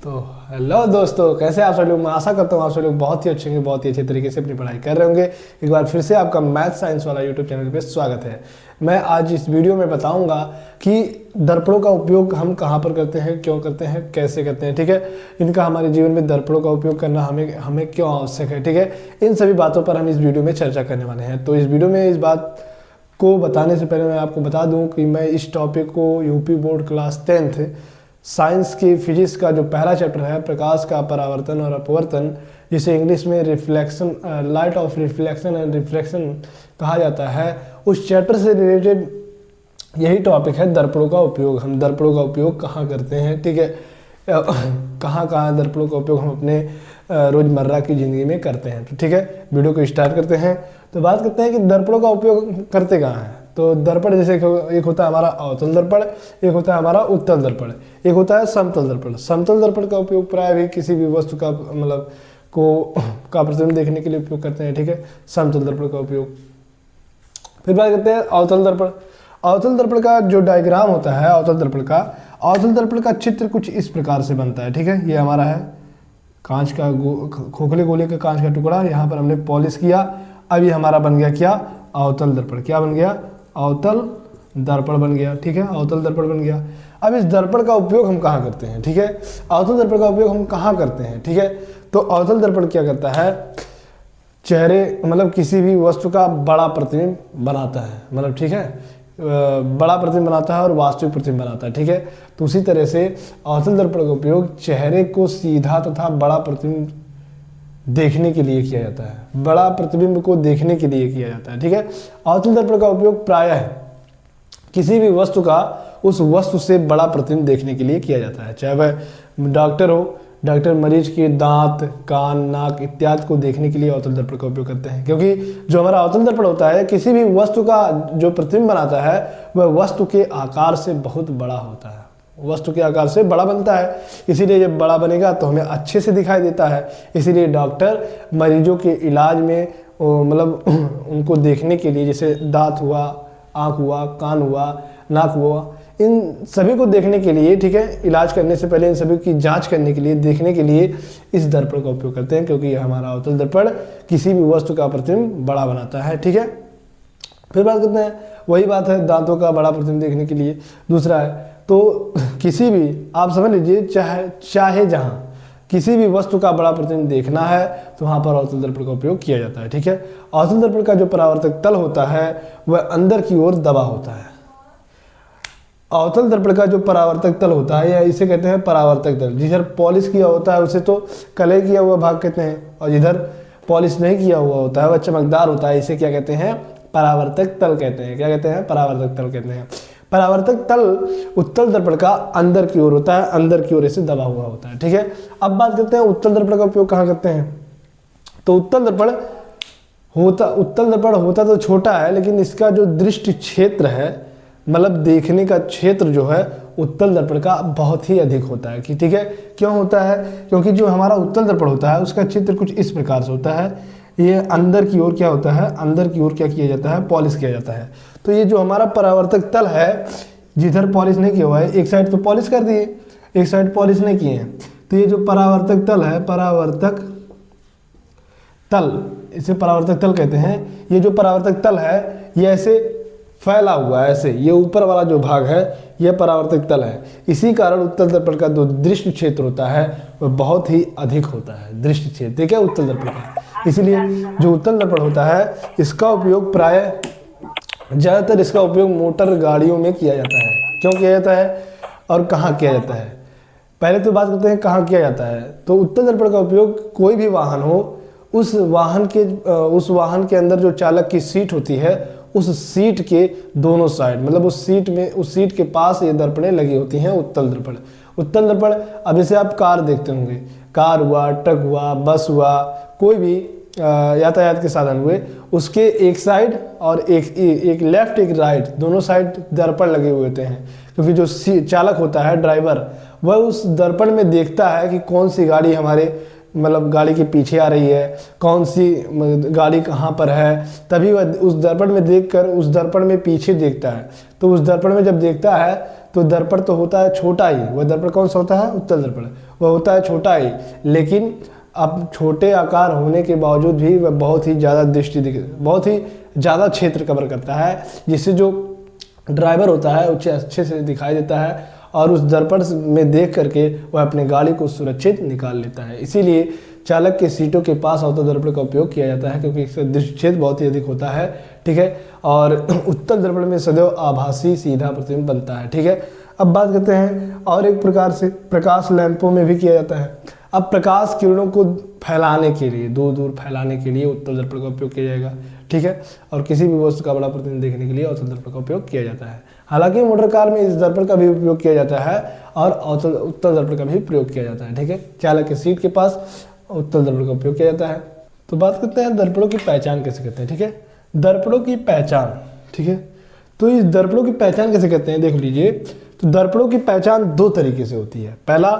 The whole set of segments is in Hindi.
तो हेलो दोस्तों, कैसे आप सब लोग। मैं आशा करता हूँ आप सब लोग बहुत ही अच्छे होंगे, बहुत ही अच्छे तरीके से अपनी पढ़ाई कर रहे होंगे। एक बार फिर से आपका मैथ साइंस वाला यूट्यूब चैनल पे स्वागत है। मैं आज इस वीडियो में बताऊंगा कि दर्पणों का उपयोग हम कहाँ पर करते हैं, क्यों करते हैं, कैसे करते हैं। ठीक है, इनका हमारे जीवन में दर्पणों का उपयोग करना हमें क्यों आवश्यक है। ठीक है, इन सभी बातों पर हम इस वीडियो में चर्चा करने वाले हैं। तो इस वीडियो में इस बात को बताने से पहले मैं आपको बता दूं कि मैं इस टॉपिक को UP board class 10th science की फिजिक्स का जो पहला चैप्टर है, प्रकाश का परावर्तन और अपवर्तन, जिसे इंग्लिश में reflection, light of reflection and refraction कहा जाता है, उस चैप्टर से रिलेटेड यही टॉपिक है दर्पणों का उपयोग। हम दर्पणों का उपयोग कहाँ करते हैं, ठीक है, कहाँ कहाँ दर्पणों का उपयोग हम अपने रोज़मर्रा की ज़िंदगी में करते हैं। तो ठीक है, वीडियो को स्टार्ट करते हैं। तो बात करते हैं कि दर्पणों का उपयोग करते कहाँ हैं। तो दर्पण जैसे एक होता है हमारा अवतल दर्पण, एक होता है हमारा उत्तल दर्पण, एक होता है समतल दर्पण। समतल दर्पण का उपयोग प्राय भी किसी भी वस्तु का का प्रतिबिंब देखने के लिए उपयोग करते हैं। ठीक है, समतल दर्पण का उपयोग। फिर बात करते हैं अवतल दर्पण। अवतल दर्पण का जो डायग्राम होता है अवतल दर्पण का चित्र कुछ इस प्रकार से बनता है। ठीक है, ये हमारा है कांच का खोखले गोले का कांच का टुकड़ा, यहाँ पर हमने पॉलिश किया। अब ये हमारा बन गया क्या, अवतल दर्पण। क्या बन गया, अवतल दर्पण बन गया। ठीक है, अवतल दर्पण बन गया। अब इस दर्पण का उपयोग हम कहाँ करते हैं। ठीक है, अवतल दर्पण का उपयोग हम कहाँ करते हैं। ठीक है, तो अवतल दर्पण क्या करता है, चेहरे किसी भी वस्तु का बड़ा प्रतिबिंब बनाता है। ठीक है, बड़ा प्रतिबिंब बनाता है और वास्तविक प्रतिबिंब बनाता है। ठीक है, तो उसी तरह से अवतल दर्पण का उपयोग चेहरे को सीधा तथा बड़ा प्रतिबिंब देखने के लिए किया जाता है, बड़ा प्रतिबिंब को देखने के लिए किया जाता है। ठीक है, अवतल दर्पण का उपयोग प्रायः किसी भी वस्तु का उस वस्तु से बड़ा प्रतिबिंब देखने के लिए किया जाता है। चाहे वह डॉक्टर हो, डॉक्टर मरीज के दांत, कान, नाक इत्यादि को देखने के लिए अवतल दर्पण का उपयोग करते हैं। क्योंकि जो हमारा अवतल दर्पण होता है, किसी भी वस्तु का जो प्रतिबिंब बनाता है वह वस्तु के आकार से बहुत बड़ा होता है, वस्तु के आकार से बड़ा बनता है। इसीलिए जब बड़ा बनेगा तो हमें अच्छे से दिखाई देता है। इसीलिए डॉक्टर मरीजों के इलाज में उनको देखने के लिए, जैसे दांत हुआ, आँख हुआ, कान हुआ, नाक हुआ, इन सभी को देखने के लिए, ठीक है, इलाज करने से पहले इन सभी की जांच करने के लिए, देखने के लिए इस दर्पण का उपयोग करते हैं। क्योंकि यह हमारा अवतल दर्पण किसी भी वस्तु का प्रतिबिंब बड़ा बनाता है। ठीक है, फिर बात करते हैं, वही बात है दांतों का बड़ा प्रतिबिंब देखने के लिए। दूसरा है, तो किसी भी, आप समझ लीजिए, चाहे जहाँ किसी भी वस्तु का बड़ा प्रतिबिंब देखना है तो वहाँ पर अवतल दर्पण का उपयोग किया जाता है। ठीक है, अवतल दर्पण का जो परावर्तक तल होता है वह अंदर की ओर दबा होता है। अवतल दर्पण का जो परावर्तक तल होता है, या इसे कहते हैं परावर्तक तल। जिधर पॉलिश किया होता है उसे तो कलर किया हुआ भाग कहते हैं, और जिधर पॉलिश नहीं किया हुआ होता है, वह चमकदार होता है, इसे क्या कहते हैं, परावर्तक तल कहते हैं। क्या कहते हैं, परावर्तक तल कहते हैं। परावर्तक तल उत्तल दर्पण का अंदर की ओर होता है, अंदर की ओर इसे दबा हुआ होता है। ठीक है, अब बात करते हैं उत्तल दर्पण का उपयोग कहाँ करते हैं। तो उत्तल दर्पण होता तो छोटा है, लेकिन इसका जो दृष्टि क्षेत्र है, देखने का क्षेत्र जो है उत्तल दर्पण का बहुत ही अधिक होता है। कि ठीक है, क्यों होता है, क्योंकि जो हमारा उत्तल दर्पण होता है उसका चित्र कुछ इस प्रकार से होता है। ये अंदर की ओर क्या होता है, अंदर की ओर क्या किया जाता है, पॉलिश किया जाता है। तो ये जो हमारा परावर्तक तल है, जिधर पॉलिश नहीं किया हुआ है, एक साइड तो पॉलिश कर दिए, एक साइड पॉलिश नहीं किए हैं, तो ये जो परावर्तक तल है, परावर्तक तल, इसे परावर्तक तल कहते हैं। ये जो परावर्तक तल है ये ऐसे फैला हुआ है, ऐसे, ये ऊपर वाला जो भाग है यह परावर्तक तल है। इसी कारण उत्तल दर्पण का जो दृष्टि क्षेत्र होता है वह बहुत ही अधिक होता है, दृष्टि क्षेत्र। ठीक है, उत्तल दर्पण का। इसलिए जो उत्तल दर्पण होता है इसका उपयोग प्रायः ज़्यादातर इसका उपयोग मोटर गाड़ियों में किया जाता है। क्यों किया जाता है और कहाँ किया जाता है। पहले तो बात करते हैं कहाँ किया जाता है। तो उत्तल दर्पण का उपयोग कोई भी वाहन हो, उस वाहन के अंदर जो चालक की सीट होती है, उस सीट के दोनों साइड, उस सीट के पास ये दर्पणें लगी होती हैं, उत्तल दर्पण। उत्तल दर्पण, अब जैसे आप कार देखते होंगे, कार हुआ, ट्रक हुआ, बस हुआ, कोई भी यातायात के साधन हुए, उसके एक साइड और एक लेफ्ट एक राइट, दोनों साइड दर्पण लगे हुए होते हैं। क्योंकि जो चालक होता है, ड्राइवर, वह उस दर्पण में देखता है कि कौन सी गाड़ी हमारे गाड़ी के पीछे आ रही है, कौन सी गाड़ी कहाँ पर है, तभी वह उस दर्पण में देखकर उस दर्पण में पीछे देखता है। तो उस दर्पण में जब देखता है तो दर्पण तो होता है छोटा ही, वह दर्पण कौन सा होता है, उत्तल दर्पण, वह होता है छोटा ही, लेकिन अब छोटे आकार होने के बावजूद भी वह बहुत ही ज़्यादा क्षेत्र कवर करता है, जिससे जो ड्राइवर होता है उसे अच्छे से दिखाई देता है और उस दर्पण में देख करके वह अपने गाड़ी को सुरक्षित निकाल लेता है। इसीलिए चालक के सीटों के पास अवतल दर्पण का उपयोग किया जाता है, क्योंकि इसका दृष्टि क्षेत्र बहुत ही अधिक होता है, ठीक है। और उत्तल दर्पण में सदैव आभासी सीधा प्रतिबिंब बनता है, ठीक है। अब बात करते हैं और एक प्रकार से प्रकाश लैंपों में भी किया जाता है। अब प्रकाश किरणों को फैलाने के लिए, दूर दूर फैलाने के लिए उत्तल दर्पण का उपयोग किया जाएगा, ठीक है। और किसी भी वस्तु का बड़ा प्रतिबिंब देखने के लिए अवतल दर्पण का उपयोग किया जाता है। हालांकि मोटर कार में इस दर्पण का भी उपयोग किया जाता है और उत्तल दर्पण का भी प्रयोग किया जाता है, ठीक है। चालक के सीट के पास उत्तल दर्पण का उपयोग किया जाता है। तो बात करते हैं दर्पणों की पहचान कैसे करते हैं, ठीक है। दर्पणों की पहचान, ठीक है। तो इस दर्पणों की पहचान कैसे करते हैं, देख लीजिए। तो दर्पणों की पहचान दो तरीके से होती है। पहला,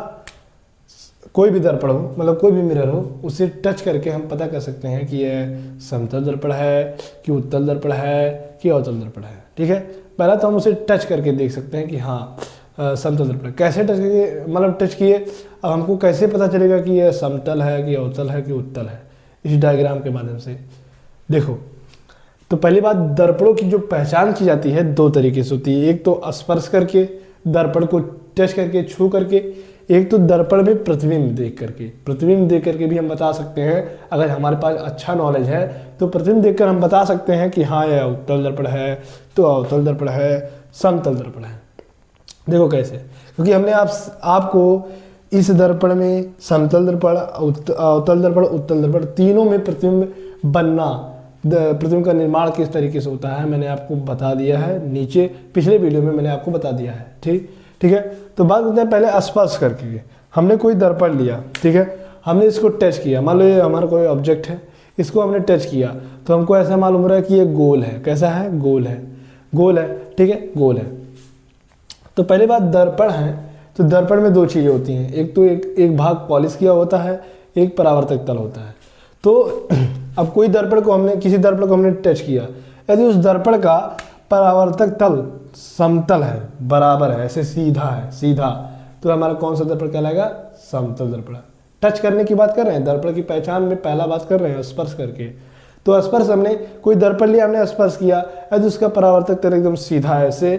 कोई भी दर्पण हो, मतलब कोई भी मिरर हो, उसे टच करके हम पता कर सकते हैं कि यह समतल दर्पण है, कि उत्तल दर्पण है, कि अवतल दर्पण है, ठीक है। पहला तो हम उसे टच करके देख सकते हैं कि हाँ समतल दर्पण। कैसे टच करके, मतलब टच किए, अब हमको कैसे पता चलेगा कि यह समतल है, कि अवतल है, कि उत्तल है, इस डायग्राम के माध्यम से। देखो, तो पहली बात, दर्पणों की जो पहचान की जाती है दो तरीके से होती है। एक तो स्पर्श करके, दर्पण को टच करके, छू करके। एक तो दर्पण में प्रतिबिंब देख करके। प्रतिबिंब देख करके भी हम बता सकते हैं, अगर हमारे पास अच्छा नॉलेज है तो प्रतिबिंब देखकर हम बता सकते हैं कि हाँ यह उत्तल दर्पण है, तो अवतल दर्पण है, समतल दर्पण है। देखो कैसे, क्योंकि हमने आपको इस दर्पण में समतल दर्पण, अवतल दर्पण, उत्तल दर्पण तीनों में प्रतिबिंब बनना, प्रतिबिंब का निर्माण किस तरीके से होता है मैंने आपको बता दिया है, नीचे पिछले वीडियो में मैंने आपको बता दिया है, ठीक है। तो बात करते हैं पहले स्पर्श करके। हमने कोई दर्पण लिया, ठीक है, हमने इसको टच किया, मान लो ये हमारा कोई ऑब्जेक्ट है, इसको हमने टच किया तो हमको ऐसा मालूम हो रहा है कि ये गोल है। कैसा है, गोल है, गोल है, ठीक है, गोल है। तो पहली बात, दर्पण है तो दर्पण में दो चीज़ें होती हैं, एक तो एक भाग पॉलिश किया होता है, एक परावर्तक तल होता है। तो अब कोई दर्पण को हमने, किसी दर्पण को हमने टच किया, यदि उस दर्पण का परावर्तक तल समतल है, बराबर है, ऐसे सीधा है, सीधा, तो हमारा कौन सा दर्पण कहलाएगा, समतल दर्पण। टच करने की बात कर रहे हैं, दर्पण की पहचान में पहला बात कर रहे हैं स्पर्श करके। तो स्पर्श, हमने कोई दर्पण लिया, हमने स्पर्श किया, यदि उसका परावर्तक तल एकदम सीधा है ऐसे,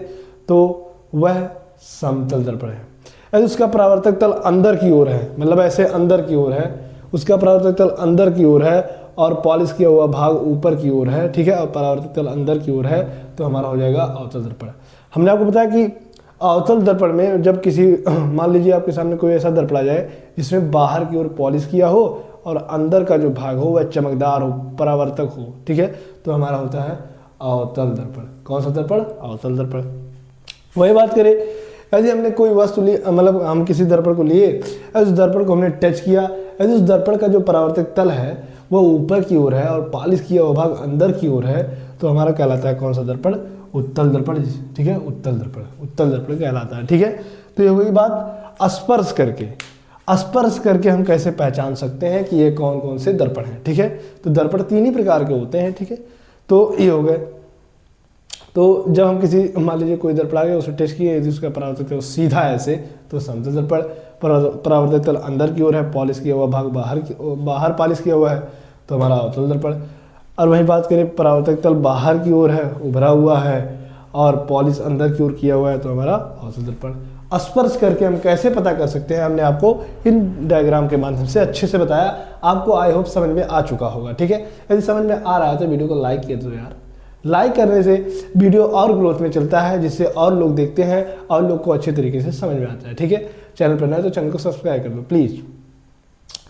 तो वह समतल दर्पण है। यदि उसका परावर्तक तल अंदर की ओर है, मतलब ऐसे अंदर की ओर है, उसका परावर्तक तल अंदर की ओर है और पॉलिश किया हुआ भाग ऊपर की ओर है, ठीक है, और परावर्तक तल अंदर की ओर है, तो हमारा हो जाएगा अवतल दर्पण। हमने आपको बताया कि अवतल दर्पण में जब किसी, मान लीजिए आपके सामने कोई ऐसा दर्पण आ जाए जिसमें बाहर की ओर पॉलिश किया हो और अंदर का जो भाग हो वह चमकदार हो, परावर्तक हो, ठीक है, तो हमारा होता है अवतल दर्पण। कौन सा दर्पण, अवतल दर्पण। वही बात करें, यदि हमने कोई वस्तु ली, मतलब हम किसी दर्पण को लिए, उस दर्पण को हमने टच किया, यदि उस दर्पण का जो परावर्तक तल है वो ऊपर की ओर है और पॉलिश किया हुआ भाग अंदर की ओर है, तो हमारा कहलाता है कौन सा दर्पण, उत्तल दर्पण, ठीक है, उत्तल दर्पण, उत्तल दर्पण कहलाता है, ठीक है। तो ये हुई बात स्पर्श करके। स्पर्श करके हम कैसे पहचान सकते हैं कि ये कौन कौन से दर्पण हैं, ठीक है। तो दर्पण तीन ही प्रकार के होते हैं, ठीक है। तो ये हो गए। तो जब हम किसी, मान लीजिए कोई दर्पण आ गया, उसे टच किए, यदि उसका परावर्तक तल सीधा है ऐसे, तो समतल दर्पण। परावर्तक तल अंदर की ओर है, पॉलिश किया हुआ भाग बाहर पॉलिश किया हुआ है, तो हमारा अवतल दर्पण। और वही बात करें, परावर्तक तल बाहर की ओर है, उभरा हुआ है और पॉलिश अंदर की ओर किया हुआ है, तो हमारा अवतल दर्पण। स्पर्श करके हम कैसे पता कर सकते हैं, हमने आपको इन डायग्राम के माध्यम से अच्छे से बताया, आपको आई होप समझ में आ चुका होगा, ठीक है। यदि समझ में आ रहा है तो वीडियो को लाइक किया दो यार। लाइक करने से वीडियो और ग्रोथ में चलता है, जिससे और लोग देखते हैं और लोग को अच्छे तरीके से समझ में आता है, ठीक है। चैनल पर नए तो चैनल को सब्सक्राइब कर दो प्लीज़।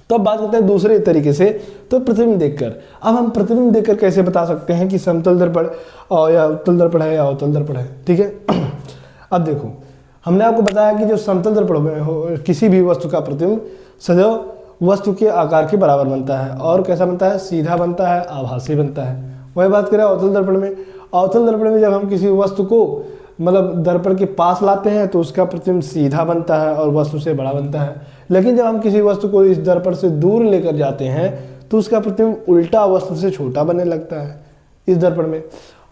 तो अब बात करते हैं दूसरे तरीके से, तो प्रतिबिंब देखकर। अब हम प्रतिबिंब देखकर कैसे बता सकते हैं कि समतल दर्पण और या उत्तल दर्पण है या अवतल दर्पण है, ठीक है। अब देखो, हमने आपको बताया कि जो समतल दर्पण में हो, किसी भी वस्तु का प्रतिबिंब सदैव वस्तु के आकार के बराबर बनता है। और कैसा बनता है, सीधा बनता है, आभासी बनता है। वही बात करें अवतल दर्पण में। अवतल दर्पण में जब हम किसी वस्तु को, मतलब दर्पण के पास लाते हैं तो उसका प्रतिबिंब सीधा बनता है और वस्तु से बड़ा बनता है। लेकिन जब हम किसी वस्तु को इस दर्पण से दूर लेकर जाते हैं तो उसका प्रतिबिंब उल्टा वस्तु से छोटा बनने लगता है इस दर्पण में।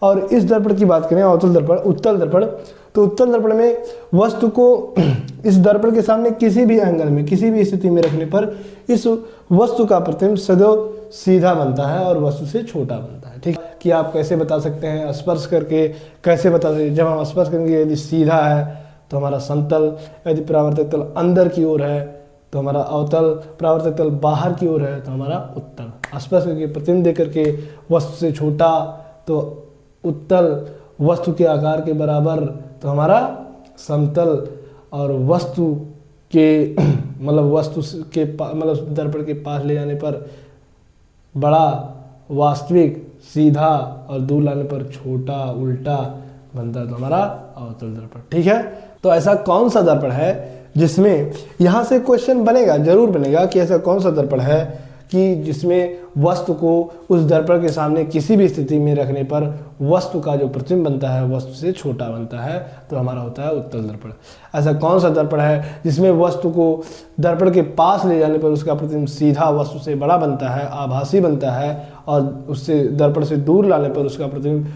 और इस दर्पण की बात करें, अवतल दर्पण, उत्तल दर्पण, तो उत्तल दर्पण में वस्तु को इस दर्पण के सामने किसी भी एंगल में, किसी भी स्थिति में रखने पर इस वस्तु का प्रतिबिंब सदैव सीधा बनता है और वस्तु से छोटा बनता है। ठीक कि आप कैसे बता सकते हैं, स्पर्श करके कैसे बता सकते हैं। जब हम स्पर्श करेंगे यदि सीधा है तो हमारा समतल, यदि परावर्तक तल अंदर की ओर है तो हमारा अवतल, परावर्तक तल बाहर की ओर है तो हमारा उत्तल। स्पर्श करके प्रतिबिंब दे करके वस्तु से छोटा तो उत्तल, वस्तु के आकार के बराबर तो हमारा समतल, और वस्तु के मतलब वस्तु के मतलब दर्पण के पास ले जाने पर बड़ा, वास्तविक, सीधा, और दूर लाने पर छोटा, उल्टा बनता है तो हमारा अवतल दर्पण। ठीक है, तो ऐसा कौन सा दर्पण है जिसमें, यहाँ से क्वेश्चन बनेगा, जरूर बनेगा कि ऐसा कौन सा दर्पण है कि जिसमें वस्तु को उस दर्पण के सामने किसी भी स्थिति में रखने पर वस्तु का जो प्रतिबिंब बनता है वस्तु से छोटा बनता है तो हमारा होता है उत्तल दर्पण। ऐसा कौन सा दर्पण है जिसमें वस्तु को दर्पण के पास ले जाने पर उसका प्रतिबिंब सीधा वस्तु से बड़ा बनता है, आभासी बनता है, और उससे दर्पण से दूर लाने पर उसका प्रतिबिंब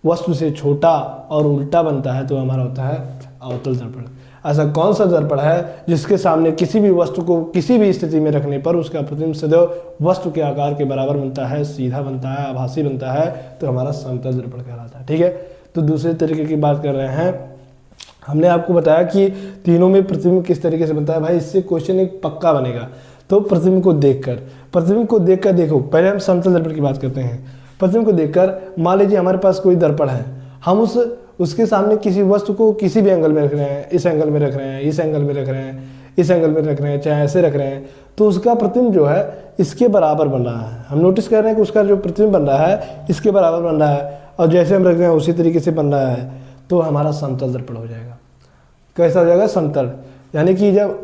वस्तु से छोटा और उल्टा बनता है तो हमारा होता है अवतल दर्पण। ऐसा कौन सा दर्पण है जिसके सामने किसी भी वस्तु को किसी भी स्थिति में रखने पर उसका प्रतिबिंब सदैव वस्तु के आकार के बराबर बनता है, सीधा बनता है, आभासी बनता है तो हमारा समतल दर्पण कहलाता है। ठीक है, तो दूसरे तरीके की बात कर रहे हैं। हमने आपको बताया कि तीनों में प्रतिबिंब किस तरीके से बनता है। भाई इससे क्वेश्चन एक पक्का बनेगा। तो प्रतिबिंब को देखकर देखो, पहले हम समतल दर्पण की बात करते हैं। प्रतिबिंब को देखकर मान लीजिए हमारे पास कोई दर्पण है, हम उसके सामने किसी वस्तु को किसी भी एंगल में रख रहे हैं, इस एंगल में रख रहे हैं, इस एंगल में रख रहे हैं, इस एंगल में रख रहे हैं, चाहे ऐसे रख रहे हैं, तो उसका प्रतिबिंब जो है इसके बराबर बन रहा है। हम नोटिस कर रहे हैं कि उसका जो प्रतिबिंब बन रहा है इसके बराबर बन रहा है, और जैसे हम रख रहे हैं उसी तरीके से बन रहा है तो हमारा समतल दर्पण हो जाएगा। कैसा हो जाएगा? समतल। यानी कि जब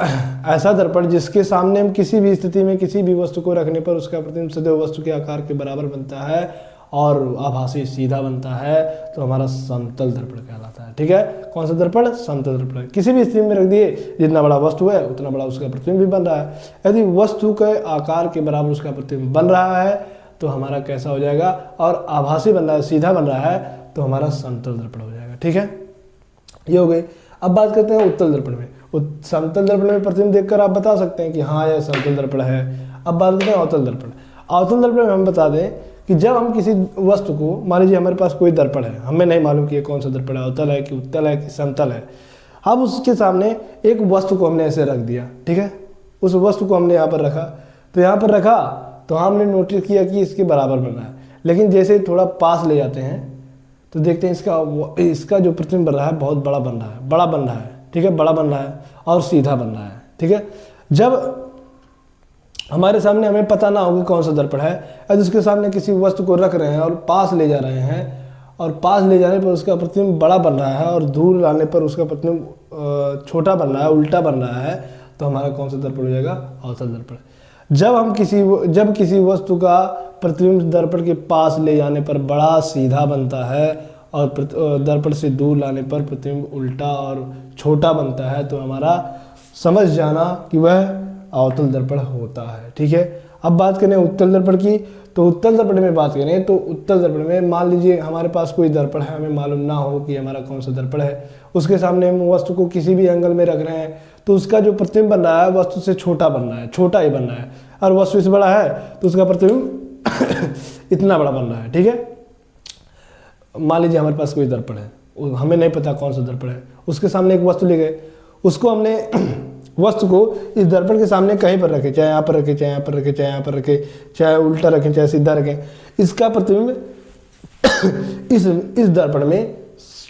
ऐसा दर्पण जिसके सामने हम किसी भी स्थिति में किसी भी वस्तु को रखने पर उसका प्रतिबिंब सदैव वस्तु के आकार के बराबर बनता है और आभासी सीधा बनता है तो हमारा समतल दर्पण कहलाता है। ठीक है, कौन सा दर्पण? समतल दर्पण। किसी भी स्थिति में रख दिए, जितना बड़ा वस्तु है उतना बड़ा उसका प्रतिबिंब भी बन रहा है। यदि वस्तु के आकार के बराबर उसका प्रतिबिंब बन रहा है तो हमारा कैसा हो जाएगा? और आभासी बन रहा है, सीधा बन रहा है तो हमारा समतल दर्पण हो जाएगा। ठीक है, ये हो गई। अब बात करते हैं उत्तल दर्पण में। समतल दर्पण में प्रतिबिंब देखकर आप बता सकते हैं कि हाँ यह समतल दर्पण है। अब बात करते हैं अवतल दर्पण। अवतल दर्पण में हम बता दें कि जब हम किसी वस्तु को, मान लीजिए हमारे पास कोई दर्पण है, हमें नहीं मालूम कि ये कौन सा दर्पण है, अवतल है कि उत्तल है कि समतल है। अब उसके सामने एक वस्तु को हमने ऐसे रख दिया। ठीक है, उस वस्तु को हमने यहाँ पर रखा, तो यहाँ पर रखा तो हमने नोटिस किया कि इसके बराबर बन रहा है। लेकिन जैसे थोड़ा पास ले जाते हैं तो देखते हैं इसका जो प्रतिबिंब बन रहा है बहुत बड़ा बन रहा है, बड़ा बन रहा है। ठीक है, बड़ा बन रहा है और सीधा बन रहा है। ठीक है, जब हमारे सामने हमें पता ना होगा कौन सा दर्पण है, यदि उसके सामने किसी वस्तु को रख रहे हैं और पास ले जा रहे हैं, और पास ले जाने पर उसका प्रतिबिंब बड़ा बन रहा है और दूर लाने पर उसका प्रतिबिंब छोटा बन रहा है, उल्टा बन रहा है तो हमारा कौन सा दर्पण हो जाएगा? अवतल दर्पण। जब किसी वस्तु का प्रतिबिंब दर्पण के पास ले जाने पर बड़ा सीधा बनता है और दर्पण से दूर लाने पर प्रतिबिंब उल्टा और छोटा बनता है तो हमारा समझ जाना कि वह अवतल दर्पण होता है। ठीक है, अब बात करें उत्तल दर्पण की। तो उत्तल दर्पण में बात करें तो उत्तल दर्पण में मान लीजिए हमारे पास कोई दर्पण है, हमें मालूम ना हो कि हमारा कौन सा दर्पण है, उसके सामने हम वस्तु को किसी भी एंगल में रख रहे हैं तो उसका जो प्रतिबिंब बन रहा है वस्तु से छोटा बन रहा है, छोटा ही बन रहा है, और वस्तु से बड़ा है तो उसका प्रतिबिंब इतना बड़ा बन रहा है। ठीक है, मान लीजिए हमारे पास कोई दर्पण है, हमें नहीं पता कौन सा दर्पण है, उसके सामने एक वस्तु ले गए, उसको हमने वस्तु को इस दर्पण के सामने कहीं पर रखें, चाहे यहाँ पर रखें, चाहे यहाँ पर रखें, चाहे यहाँ पर रखें, चाहे उल्टा रखें, चाहे सीधा रखें, इसका प्रतिबिंब इस दर्पण में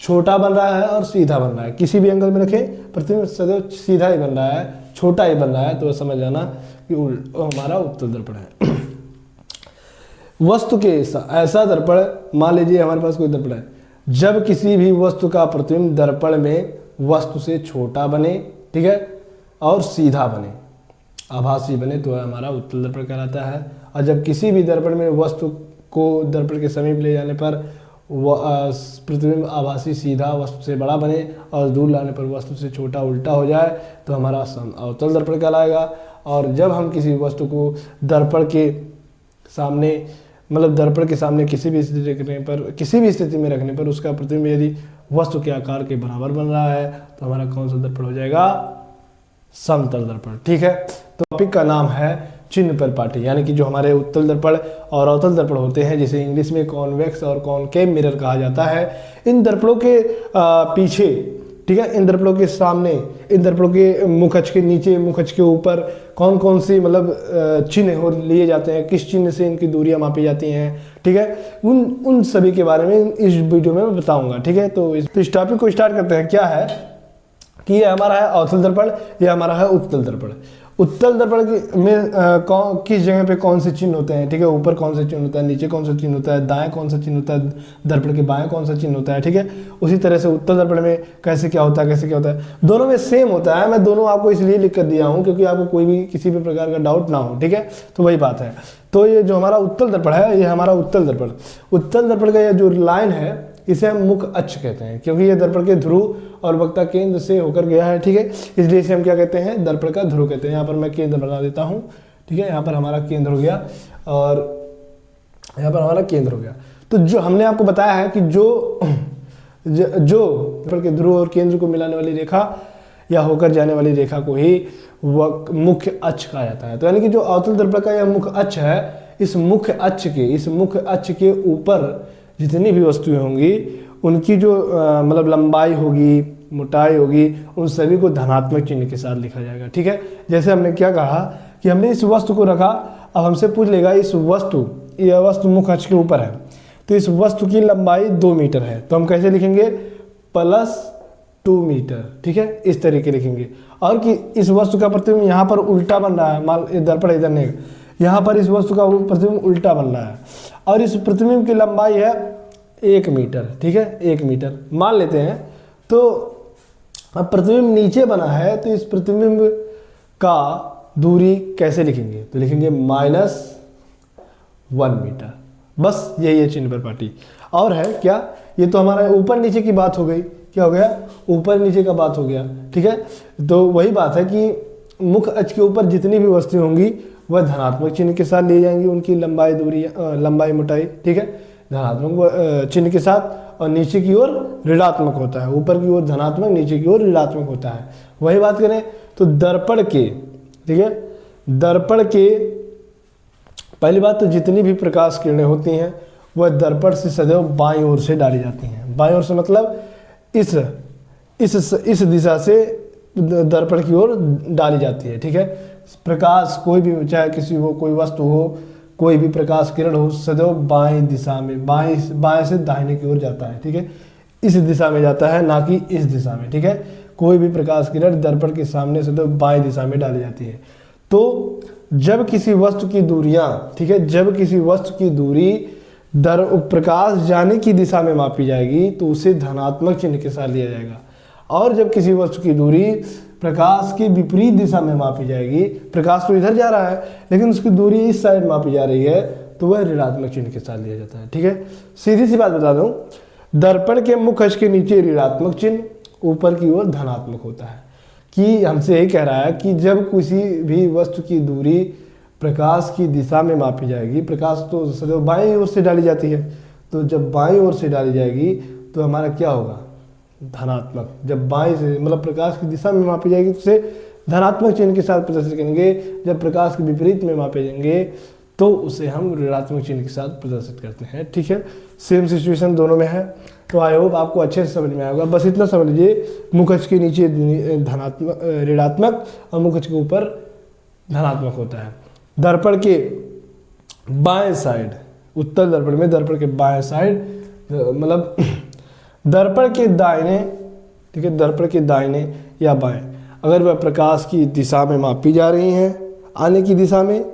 छोटा बन रहा है और सीधा बन रहा है। किसी भी एंगल में रखें प्रतिबिंब सदैव सीधा ही बन रहा है, छोटा ही बन रहा है, तो समझ जाना कि हमारा उत्तल दर्पण है। वस्तु के ऐसा दर्पण, मान लीजिए हमारे पास कोई दर्पण है, जब किसी भी वस्तु का प्रतिबिंब दर्पण में वस्तु से छोटा बने, ठीक है, और सीधा बने, आभासी बने तो हमारा उत्तल दर्पण कहलाता है। और जब किसी भी दर्पण में वस्तु को दर्पण के समीप ले जाने पर प्रतिबिंब आभासी सीधा वस्तु से बड़ा बने और दूर लाने पर वस्तु से छोटा उल्टा हो जाए तो हमारा अवतल दर्पण कहलाएगा। और जब हम किसी वस्तु को दर्पण के सामने, मतलब दर्पण के सामने किसी भी स्थिति में रखने पर उसका प्रतिबिंब यदि वस्तु के आकार के बराबर बन रहा है, तो हमारा कौन सा दर्पण हो जाएगा? समतल दर्पण। ठीक है, तो टॉपिक का नाम है चिन्ह परिपाटी, यानी कि जो हमारे उत्तल दर्पण और अवतल दर्पण होते हैं, जिसे इंग्लिश में कॉन्वेक्स और कॉनकेव मिरर कहा जाता है। इन दर्पणों के पीछे, ठीक है, इन दर्पणों के सामने, इन दर्पणों के मुख अक्ष के नीचे, मुख अक्ष के ऊपर कौन कौन सी मतलब चिन्ह हो लिए जाते हैं, किस चिन्ह से इनकी दूरियां मापी जाती हैं, ठीक है, उन सभी के बारे में इस वीडियो में मैं बताऊंगा। ठीक है, तो इस टॉपिक को स्टार्ट करते हैं। क्या है कि ये हमारा है अवतल दर्पण, ये हमारा है उत्तल दर्पण। उत्तल दर्पण में किस जगह पे कौन से चिन्ह होते हैं, ठीक है, ऊपर कौन सा चिन्ह होता है, नीचे कौन सा चिन्ह होता है, दाएं कौन सा चिन्ह होता है, दर्पण के बाएं कौन सा चिन्ह होता है, ठीक है। उसी तरह से उत्तल दर्पण में कैसे क्या होता है, कैसे क्या होता है, दोनों में सेम होता है। मैं दोनों आपको इसलिए लिख कर दिया हूँ क्योंकि आपको कोई भी किसी भी प्रकार का डाउट ना हो, ठीक है, तो वही बात है। तो ये जो हमारा उत्तल दर्पण है, ये हमारा उत्तल दर्पण, उत्तल दर्पण का ये जो लाइन है इसे हम मुख अक्ष कहते हैं, क्योंकि ये दर्पण के ध्रुव और वक्ता केंद्र से होकर गया है, ठीक है, इसलिए इसे हम क्या कहते हैं? दर्पण का ध्रुव कहते हैं। यहाँ पर मैं केंद्र बना देता हूँ, ठीक है, यहाँ पर हमारा केंद्र हो गया और यहाँ पर हमारा केंद्र हो गया। तो जो हमने आपको बताया है कि जो दर्पण के ध्रुव और केंद्र को मिलाने वाली रेखा या होकर जाने वाली रेखा को ही मुख्य अक्ष कहा जाता है। तो यानी कि जो अवतल दर्पण का यह मुख्य अक्ष है, इस मुख्य अक्ष के ऊपर जितनी भी वस्तुएं होंगी उनकी जो मतलब लंबाई होगी, मोटाई होगी, उन सभी को धनात्मक चिन्ह के साथ लिखा जाएगा। ठीक है, जैसे हमने क्या कहा कि हमने इस वस्तु को रखा, अब हमसे पूछ लेगा यह वस्तु मुख्य अक्ष के ऊपर है, तो इस वस्तु की लंबाई 2 मीटर है, तो हम कैसे लिखेंगे? +2 मीटर, ठीक है, इस तरीके लिखेंगे। और कि इस वस्तु का प्रतिबिंब यहाँ पर उल्टा बन रहा है, मान दर्पण इधर नहीं, यहाँ पर इस वस्तु का प्रतिबिंब उल्टा बन रहा है और इस प्रतिबिंब की लंबाई है 1 मीटर, ठीक है, 1 मीटर मान लेते हैं। तो अब प्रतिबिंब नीचे बना है, तो इस प्रतिबिंब का दूरी कैसे लिखेंगे? तो लिखेंगे -1 मीटर, बस यही है चिन्ह परिपाटी। और है क्या? ये तो हमारा ऊपर नीचे की बात हो गई, क्या हो गया? ऊपर नीचे का बात हो गया, ठीक है। तो वही बात है कि मुख्य अक्ष के ऊपर जितनी भी वस्तुएं होंगी वह धनात्मक चिन्ह के साथ ली जाएंगी, उनकी लंबाई दूरी लंबाई मोटाई, ठीक है, धनात्मक चिन्ह के साथ, और नीचे की ओर ऋणात्मक होता है, ऊपर की ओर धनात्मक, नीचे की ओर ऋणात्मक होता है। वही बात करें तो दर्पण के, ठीक है, दर्पण के पहली बात तो जितनी भी प्रकाश किरणें होती हैं वह दर्पण से सदैव बाईं ओर से डाली जाती हैं। बाईं ओर से मतलब इस दिशा से दर्पण की ओर डाली जाती है, ठीक है। प्रकाश कोई भी, चाहे किसी हो, कोई वस्तु हो, कोई भी प्रकाश किरण हो, सदैव बाईं दिशा में, बाएं से दाहिने की ओर जाता है, ठीक है, इस दिशा में जाता है, ना कि इस दिशा में, ठीक है। कोई भी प्रकाश किरण दर्पण के सामने सदैव बाईं दिशा में डाली जाती है। तो जब किसी वस्तु की दूरियां, ठीक है, जब किसी वस्तु की दूरी प्रकाश जाने की दिशा में मापी जाएगी तो उसे धनात्मक चिन्ह के साथ लिया जाएगा। और जब किसी वस्तु की दूरी प्रकाश की विपरीत दिशा में मापी जाएगी, प्रकाश तो इधर जा रहा है लेकिन उसकी दूरी इस साइड मापी जा रही है, तो वह ऋणात्मक चिन्ह के साथ लिया जाता है, ठीक है। सीधी सी बात बता दूं, दर्पण के मुख्य अक्ष के नीचे ऋणात्मक चिन्ह, ऊपर की ओर धनात्मक होता है। कि हमसे यही कह रहा है कि जब किसी भी वस्तु की दूरी प्रकाश की दिशा में मापी जाएगी, प्रकाश तो सदैव बाईं ओर से डाली जाती है, तो जब बाईं ओर से डाली जाएगी तो हमारा क्या होगा? धनात्मक। जब बाईं से मतलब प्रकाश की दिशा में मापी जाएगी तो उसे धनात्मक चिन्ह के साथ प्रदर्शित करेंगे। जब प्रकाश के विपरीत में मापे जाएंगे तो उसे हम ऋणात्मक चिन्ह के साथ प्रदर्शित करते हैं, ठीक है। सेम सिचुएशन दोनों में है। तो आई होप आपको अच्छे से समझ में आएगा। बस इतना समझ लीजिए, मुख्य अक्ष के नीचे धनात्मक ऋणात्मक और मुख्य अक्ष के ऊपर धनात्मक होता है। दर्पण के बाएं साइड, उत्तल दर्पण में दर्पण के बाएं साइड मतलब दर्पण के दाहिने, ठीक है, दर्पण के दाहिने या बाएं अगर वह प्रकाश की दिशा में मापी जा रही हैं, आने की दिशा में,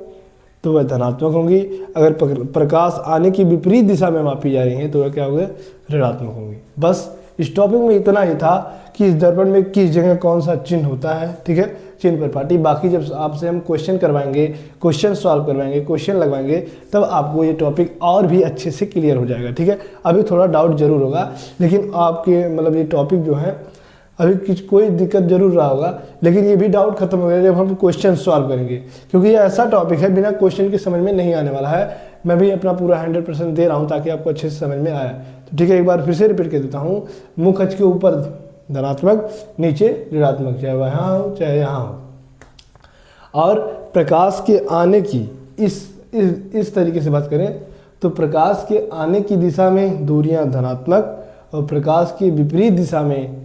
तो वह धनात्मक होंगी। अगर प्रकाश आने की विपरीत दिशा में मापी जा रही हैं तो वह क्या होंगे? ऋणात्मक होंगी। बस इस टॉपिक में इतना ही था कि इस दर्पण में किस जगह कौन सा चिन्ह होता है, ठीक है, चिन्ह परिपाटी। बाकी जब आपसे हम क्वेश्चन करवाएंगे, क्वेश्चन सॉल्व करवाएंगे, क्वेश्चन लगवाएंगे, तब आपको ये टॉपिक और भी अच्छे से क्लियर हो जाएगा, ठीक है। अभी थोड़ा डाउट जरूर होगा, लेकिन आपके मतलब ये टॉपिक जो है अभी कोई दिक्कत जरूर रहा होगा, लेकिन ये भी डाउट खत्म हो गया जब हम क्वेश्चन सॉल्व करेंगे, क्योंकि ये ऐसा टॉपिक है बिना क्वेश्चन के समझ में नहीं आने वाला है। मैं भी अपना पूरा 100% दे रहा हूँ ताकि आपको अच्छे से समझ में आए। तो ठीक है, एक बार फिर से रिपीट कर देता हूँ। मुख अक्ष के ऊपर धनात्मक, नीचे ऋणात्मक, चाहे वह यहाँ हो चाहे यहाँ हो। और प्रकाश के आने की इस तरीके से बात करें तो प्रकाश के आने की दिशा में दूरियां धनात्मक और प्रकाश की विपरीत दिशा में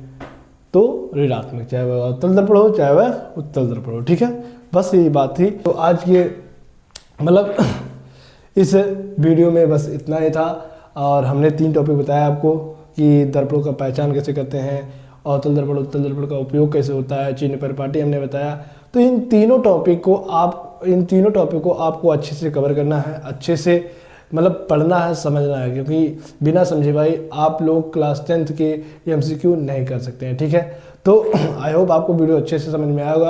तो ऋणात्मक, चाहे वह अवतल दर्पण हो चाहे वह उत्तल दर्पण हो। ठीक है, बस यही बात थी। तो आज के मतलब इस वीडियो में बस इतना ही था और हमने 3 टॉपिक बताया आपको कि दर्पणों का पहचान कैसे करते हैं, अवतल दर्पण उत्तल दर्पण का उपयोग कैसे होता है, चिन्ह परिपाटी हमने बताया। तो इन तीनों टॉपिक को आपको अच्छे से कवर करना है, अच्छे से मतलब पढ़ना है, समझना है, क्योंकि बिना समझे भाई आप लोग क्लास 10th के MCQ नहीं कर सकते हैं। ठीक है, तो आई होप आपको वीडियो अच्छे से समझ में आएगा।